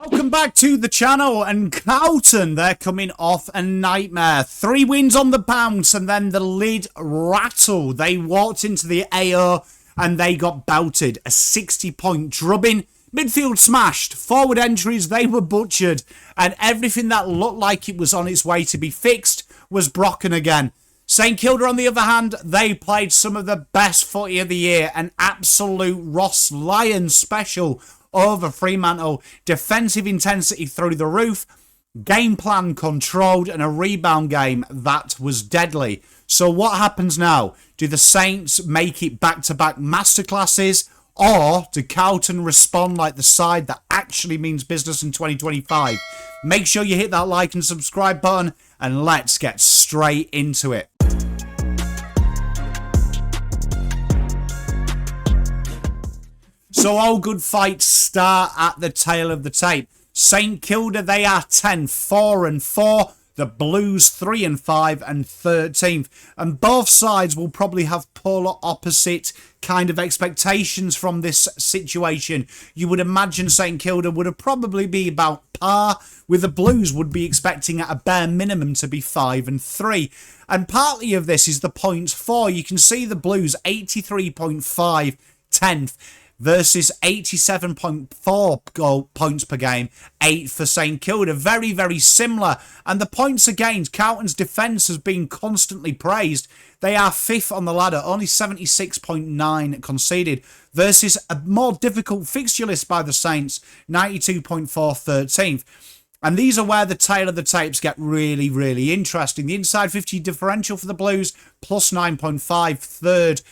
Welcome back to the channel, and Carlton, they're coming off a nightmare. 3 wins on the bounce, and then the lid rattled. They walked into the AO, and they got belted. A 60-point drubbing. Midfield smashed. Forward entries, they were butchered. And everything that looked like it was on its way to be fixed was broken again. St Kilda, on the other hand, they played some of the best footy of the year. An absolute Ross Lyon special over Fremantle. Defensive intensity through the roof. Game plan controlled, and a rebound game that was deadly. So what happens now? Do the Saints make it back-to-back masterclasses? Or do Carlton respond like the side that actually means business in 2025? Make sure you hit that like and subscribe button, and let's get straight into it. So all good fights start at the tail of the tape. St Kilda, they are 10, 4-4. The Blues 3-5 and 13th. And both sides will probably have polar opposite kind of expectations from this situation. You would imagine St Kilda would have probably be about par, with the Blues would be expecting at a bare minimum to be 5-3. And partly of this is the points for. You can see the Blues 83.5, 10th. Versus 87.4 points per game, 8 for St Kilda. Very, very similar. And the points against, Carlton's defence has been constantly praised. They are 5th on the ladder, only 76.9 conceded. Versus a more difficult fixture list by the Saints, 92.4, 13th. And these are where the tail of the tapes get really, really interesting. The inside 50 differential for the Blues, plus 9.5, third.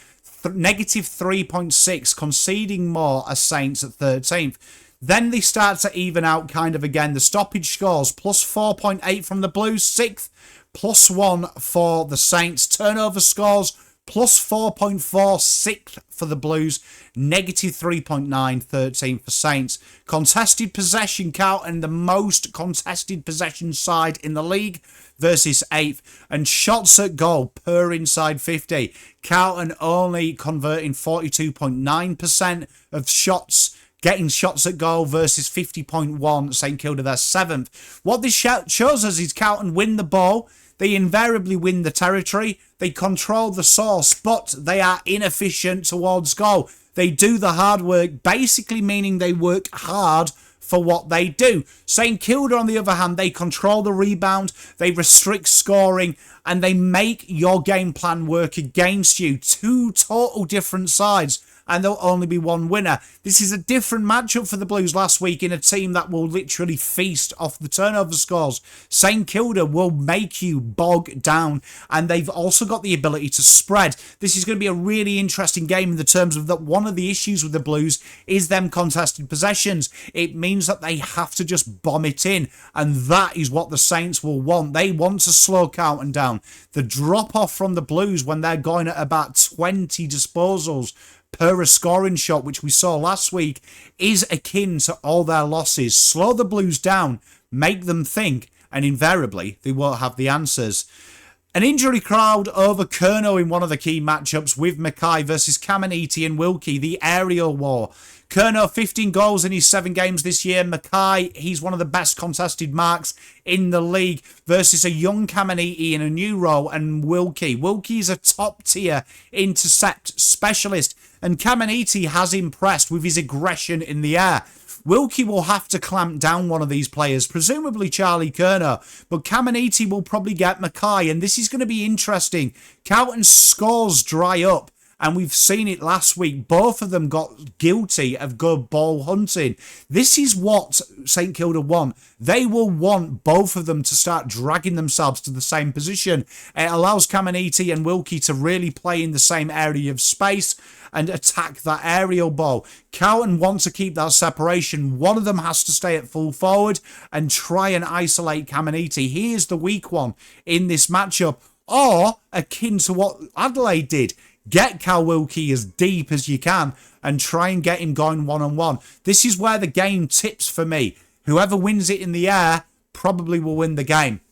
Negative 3.6, conceding more as Saints at 13th. Then they start to even out kind of again. The stoppage scores, plus 4.8 from the Blues, 6th, plus 1 for the Saints. Turnover scores, plus 4.4, 6th for the Blues, negative 3.9, 13th for Saints. Contested possession, Carlton, the most contested possession side in the league, versus 8th. And shots at goal per inside 50. Carlton only converting 42.9% of shots, getting shots at goal versus 50.1. St Kilda, they're 7th. What this shows us is Carlton win the ball. They invariably win the territory. They control the source, but they are inefficient towards goal. They do the hard work, basically meaning they work hard for what they do. St Kilda, on the other hand, they control the rebound, they restrict scoring, and they make your game plan work against you. Two total different sides, and there'll only be one winner. This is a different matchup for the Blues last week in a team that will literally feast off the turnover scores. St Kilda will make you bog down, and they've also got the ability to spread. This is going to be a really interesting game in the terms of that one of the issues with the Blues is them contested possessions. It means that they have to just bomb it in, and that is what the Saints will want. They want to slow Carlton down. The drop-off from the Blues when they're going at about 20 disposals per a scoring shot, which we saw last week, is akin to all their losses. Slow the Blues down, make them think, and invariably they won't have the answers. An injury crowd over Curnow in one of the key matchups with McKay versus Caminiti and Wilkie, the aerial war. Curnow, 15 goals in his 7 games this year. McKay, he's one of the best contested marks in the league versus a young Caminiti in a new role, and Wilkie. Wilkie's a top-tier intercept specialist, and Caminiti has impressed with his aggression in the air. Wilkie will have to clamp down one of these players, presumably Charlie Curnow, but Caminiti will probably get McKay, and this is going to be interesting. Carlton's scores dry up, and we've seen it last week. Both of them got guilty of good ball hunting. This is what St Kilda want. They will want both of them to start dragging themselves to the same position. It allows Caminiti and Wilkie to really play in the same area of space and attack that aerial ball. Carlton wants to keep that separation. One of them has to stay at full forward and try and isolate Caminiti. He is the weak one in this matchup, or akin to what Adelaide did. Get Cal Wilkie as deep as you can and try and get him going one-on-one. This is where the game tips for me. Whoever wins it in the air probably will win the game.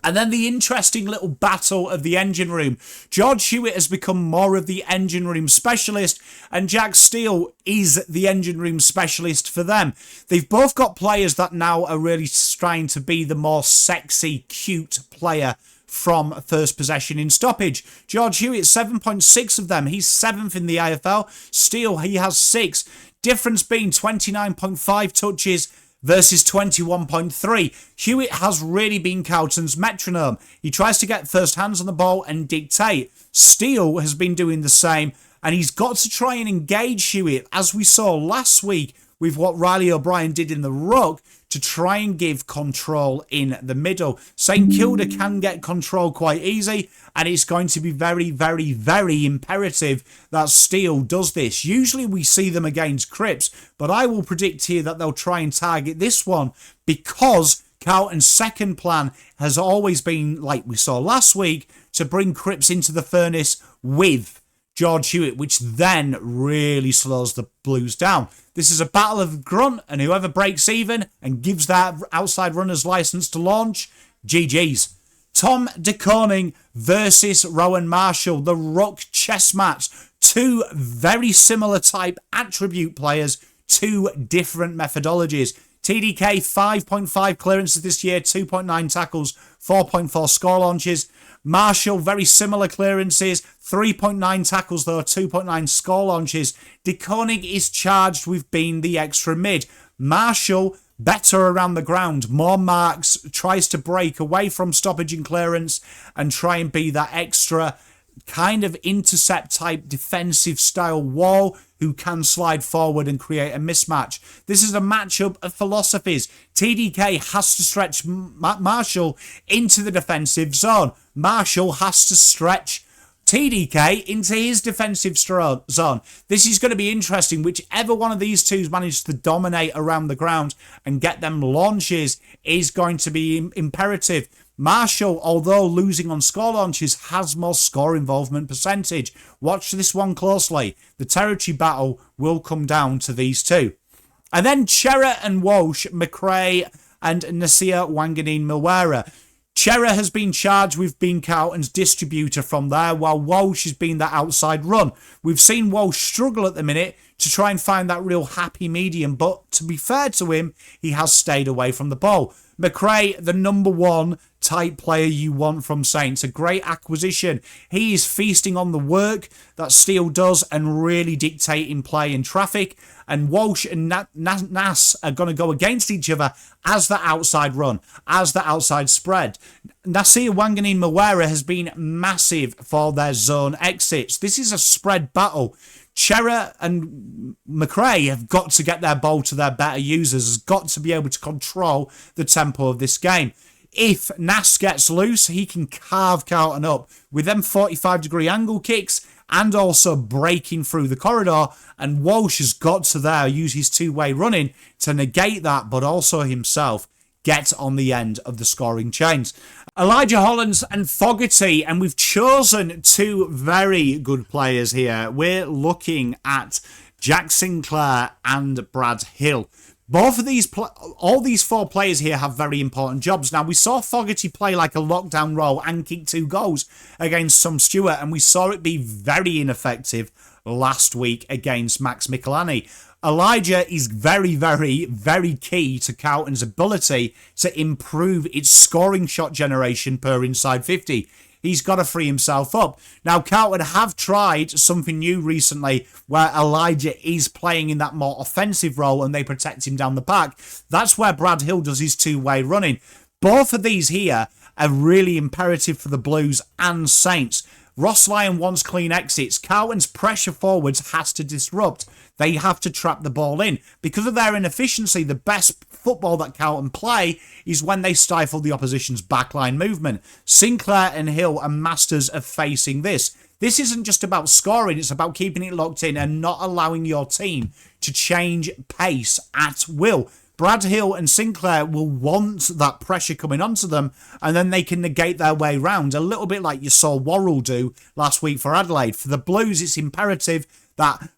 And then the interesting little battle of the engine room. George Hewett has become more of the engine room specialist, and Jack Steele is the engine room specialist for them. They've both got players that now are really trying to be the more sexy, cute player from first possession in stoppage. George Hewett, 7.6 of them. He's 7th in the AFL. Steele, he has 6. Difference being 29.5 touches versus 21.3. Hewett has really been Carlton's metronome. He tries to get first hands on the ball and dictate. Steele has been doing the same, and he's got to try and engage Hewett, as we saw last week with what Riley O'Brien did in the Ruck, to try and give control in the middle. St Kilda can get control quite easy, and it's going to be very, very, very imperative that Steele does this. Usually we see them against Cripps, but I will predict here that they'll try and target this one, because Carlton's second plan has always been, like we saw last week, to bring Cripps into the furnace with George Hewett, which then really slows the Blues down. This is a battle of grunt, and whoever breaks even and gives that outside runner's license to launch, GG's. Tom De Koning versus Rowan Marshall, the Ruck chess match. Two very similar type attribute players, two different methodologies. TDK, 5.5 clearances this year, 2.9 tackles, 4.4 score launches. Marshall, very similar clearances, 3.9 tackles though, 2.9 score launches. De Koning is charged with being the extra mid. Marshall, better around the ground, more marks, tries to break away from stoppage and clearance and try and be that extra kind of intercept type defensive style wall who can slide forward and create a mismatch. This is a matchup of philosophies. TDK has to stretch Marshall into the defensive zone. Marshall has to stretch TDK into his defensive zone. This is going to be interesting. Whichever one of these two manages to dominate around the ground and get them launches is going to be imperative. Marshall, although losing on score launches, has more score involvement percentage. Watch this one closely. The territory battle will come down to these two. And then Chera and Walsh, McKay and Nasir Wanganeen-Milwera. Chera has been charged with being Carlton's distributor from there, while Walsh has been the outside run. We've seen Walsh struggle at the minute to try and find that real happy medium, but to be fair to him, he has stayed away from the ball. McKay, the number one type player you want from Saints. A great acquisition. He is feasting on the work that Steele does and really dictating play in traffic. And Walsh and Nas are going to go against each other as the outside run, as the outside spread. Nasir Wanganeen-Milwera has been massive for their zone exits. This is a spread battle. Chera and McKay have got to get their ball to their better users, has got to be able to control the tempo of this game. If Nas gets loose, he can carve Carlton up with them 45-degree angle kicks and also breaking through the corridor. And Walsh has got to there use his two-way running to negate that, but also himself get on the end of the scoring chains. Elijah Hollands and Fogarty, and we've chosen two very good players here. We're looking at Jack Sinclair and Brad Hill. Both of these, all these four players here have very important jobs. Now, we saw Fogarty play like a lockdown role and kick 2 goals against Tom Stewart, and we saw it be very ineffective last week against Max Michelani. Elijah is very, very, very key to Carlton's ability to improve its scoring shot generation per inside 50. He's got to free himself up. Now, Carlton have tried something new recently where Elijah is playing in that more offensive role and they protect him down the pack. That's where Brad Hill does his two-way running. Both of these here are really imperative for the Blues and Saints. Ross Lyon wants clean exits. Carlton's pressure forwards has to disrupt. They have to trap the ball in. Because of their inefficiency, the best football that Carlton play is when they stifle the opposition's backline movement. Sinclair and Hill are masters of facing this. This isn't just about scoring, it's about keeping it locked in and not allowing your team to change pace at will. Brad Hill and Sinclair will want that pressure coming onto them, and then they can negate their way round, a little bit like you saw Worrell do last week for Adelaide. For the Blues, it's imperative that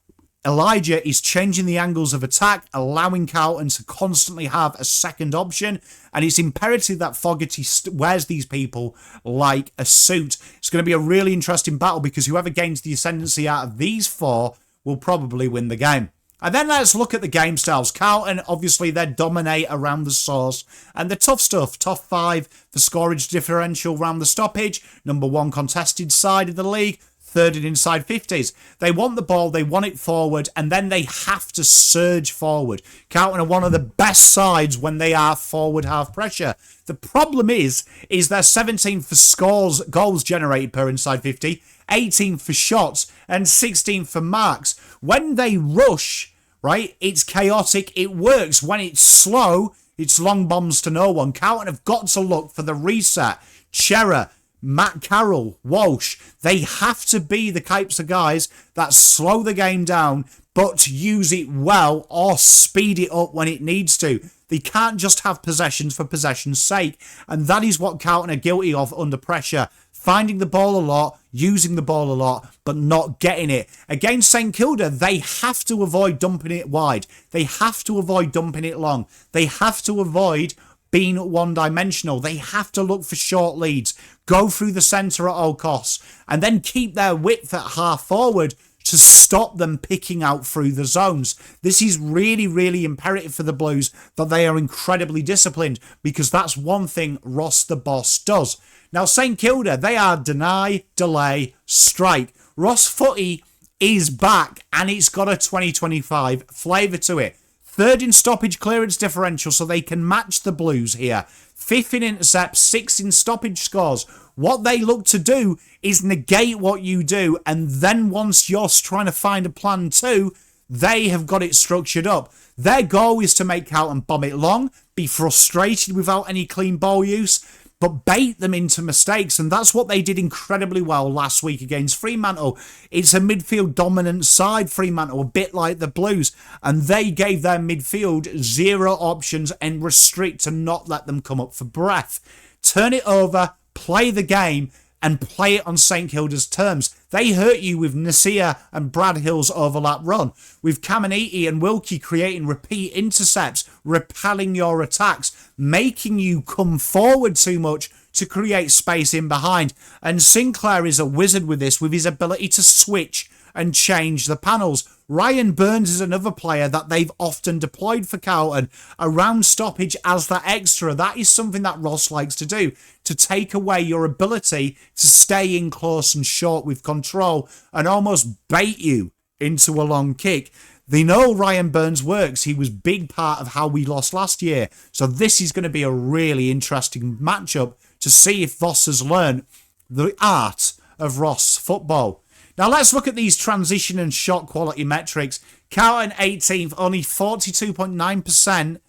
Elijah is changing the angles of attack, allowing Carlton to constantly have a second option, and it's imperative that Fogarty wears these people like a suit. It's going to be a really interesting battle because whoever gains the ascendancy out of these four will probably win the game. And then let's look at the game styles. Carlton, obviously, they dominate around the source. And the tough stuff, top 5 for scorage differential round the stoppage, number 1 contested side of the league, third in inside 50s. They want the ball, they want it forward, and then they have to surge forward. Carlton are one of the best sides when they are forward half pressure. The problem is they're 17th for goals generated per inside 50, 18th for shots, and 16th for marks. When they rush, right, it's chaotic, it works. When it's slow, it's long bombs to no one. Carlton have got to look for the reset. Chera, Matt Carroll, Walsh, they have to be the types of guys that slow the game down but use it well or speed it up when it needs to. They can't just have possessions for possession's sake, and that is what Carlton are guilty of under pressure. Finding the ball a lot, using the ball a lot, but not getting it. Against St Kilda, they have to avoid dumping it wide. They have to avoid dumping it long. They have to avoid being one-dimensional. They have to look for short leads, go through the centre at all costs, and then keep their width at half forward to stop them picking out through the zones. This is really, really imperative for the Blues that they are incredibly disciplined, because that's one thing Ross the boss does. Now, St Kilda, they are deny, delay, strike. Ross Footy is back, and it's got a 2025 flavour to it. Third in stoppage clearance differential, so they can match the Blues here. Fifth in intercepts, sixth in stoppage scores. What they look to do is negate what you do, and then once you're trying to find a plan too, they have got it structured up. Their goal is to make Carlton bomb it long, be frustrated without any clean ball use, but bait them into mistakes, and that's what they did incredibly well last week against Fremantle. It's a midfield dominant side, Fremantle, a bit like the Blues, and they gave their midfield 0 options and restrict to not let them come up for breath. Turn it over, play the game, and play it on St Kilda's terms. They hurt you with Nasir and Brad Hill's overlap run, with Caminiti and Wilkie creating repeat intercepts, repelling your attacks, making you come forward too much to create space in behind. And Sinclair is a wizard with this, with his ability to switch and change the panels. Ryan Burns is another player that they've often deployed for Carlton around stoppage as that extra. That is something that Ross likes to do, to take away your ability to stay in close and short with control and almost bait you into a long kick. They know Ryan Burns works. He was a big part of how we lost last year. So this is going to be a really interesting matchup to see if Voss has learned the art of Ross football. Now let's look at these transition and shot quality metrics. Carlton 18th, only 42.9%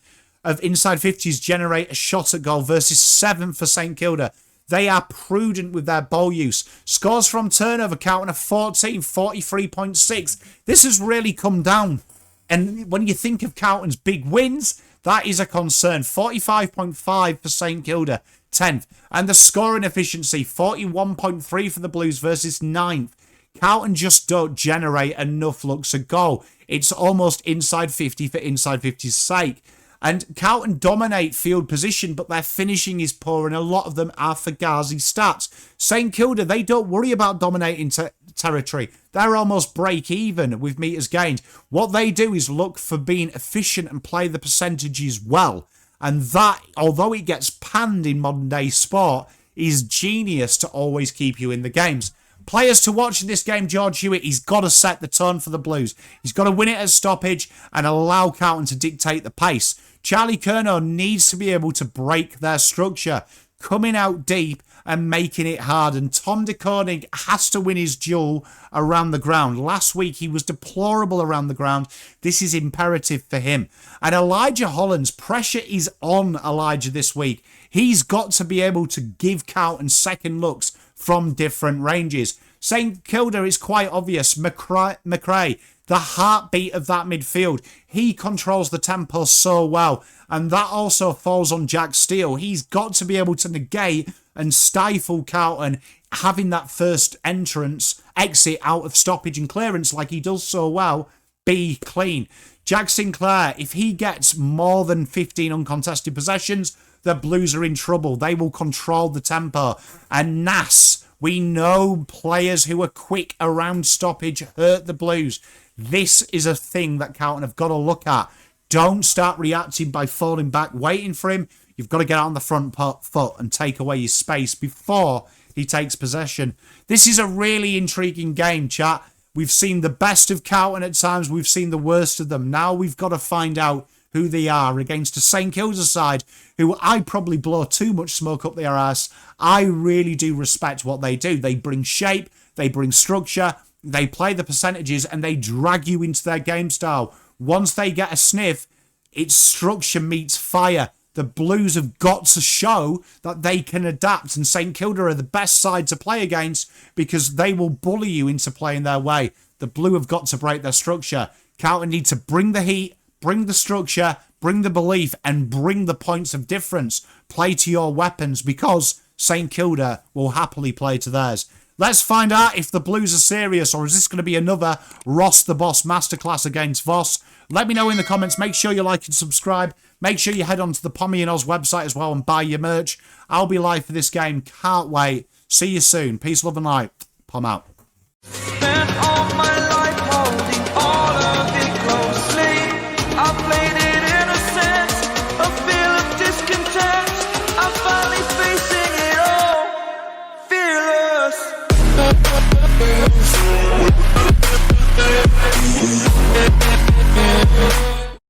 of inside 50s generate a shot at goal versus 7th for St Kilda. They are prudent with their ball use. Scores from turnover, Carlton are 14, 43.6. This has really come down. And when you think of Carlton's big wins, that is a concern. 45.5 for St Kilda, 10th. And the scoring efficiency, 41.3 for the Blues versus 9th. Carlton just don't generate enough looks a goal. It's almost inside 50 for inside 50's sake. And Carlton dominate field position, but their finishing is poor, and a lot of them are Fugazi stats. St Kilda, they don't worry about dominating territory. They're almost break even with metres gained. What they do is look for being efficient and play the percentages well. And that, although it gets panned in modern day sport, is genius to always keep you in the games. Players to watch in this game, George Hewett, he's got to set the tone for the Blues. He's got to win it at stoppage and allow Carlton to dictate the pace. Charlie Curnow needs to be able to break their structure, coming out deep and making it hard. And Tom de Koning has to win his duel around the ground. Last week, he was deplorable around the ground. This is imperative for him. And Elijah Holland's pressure is on Elijah this week. He's got to be able to give Carlton second looks from different ranges. St Kilda is quite obvious. McKay, the heartbeat of that midfield. He controls the tempo so well. And that also falls on Jack Steele. He's got to be able to negate and stifle Carlton having that first exit out of stoppage and clearance like he does so well be clean. Jack Sinclair, if he gets more than 15 uncontested possessions, the Blues are in trouble. They will control the tempo. And Nas, we know players who are quick around stoppage hurt the Blues. This is a thing that Carlton have got to look at. Don't start reacting by falling back, waiting for him. You've got to get out on the front foot and take away his space before he takes possession. This is a really intriguing game, chat. We've seen the best of Carlton at times. We've seen the worst of them. Now we've got to find out who they are against a St Kilda side who I probably blow too much smoke up their ass. I really do respect what they do. They bring shape, they bring structure, they play the percentages, and they drag you into their game style. Once they get a sniff, it's structure meets fire. The Blues have got to show that they can adapt, and St Kilda are the best side to play against because they will bully you into playing their way. The Blue have got to break their structure. Carlton need to bring the heat, bring the structure, bring the belief, and bring the points of difference. Play to your weapons because St Kilda will happily play to theirs. Let's find out if the Blues are serious, or is this going to be another Ross the Boss masterclass against Voss? Let me know in the comments. Make sure you like and subscribe. Make sure you head on to the PommyInOz website as well and buy your merch. I'll be live for this game. Can't wait. See you soon. Peace, love, and light. Pom out. Spent all my life holding all of it closely. I played it innocent, a feel of discontent. I'm finally facing it all, fearless.